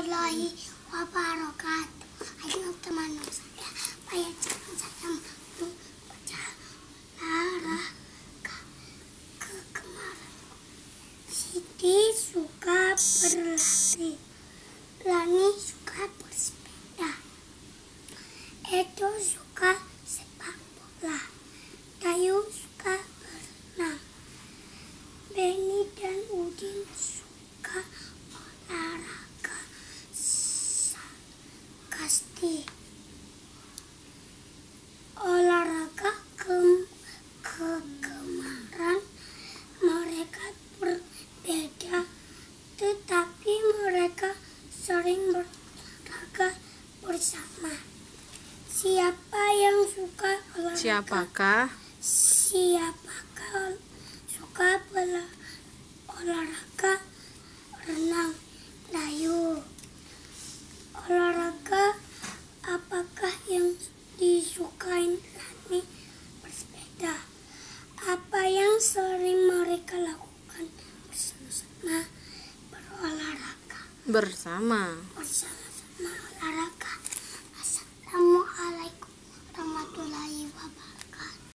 warahmatullahi wabarakatuh. Ayo teman saya, jangan saya membaca olahraga kemarin. Siti suka berlari, Lani suka bersepeda, Edo suka sepak bola, Dayu suka berenang, Beni dan Udin suka olahraga kasti. Olahraga kegemaran mereka berbeda, tetapi mereka sering berolahraga bersama. Siapa yang suka olahraga? Siapakah suka olahraga renang? Dayu. Olahraga apakah yang disukai Lani? Bersepeda. Apa yang sering mereka lakukan bersama? Berolahraga. bersama? Bersama-sama olahraga.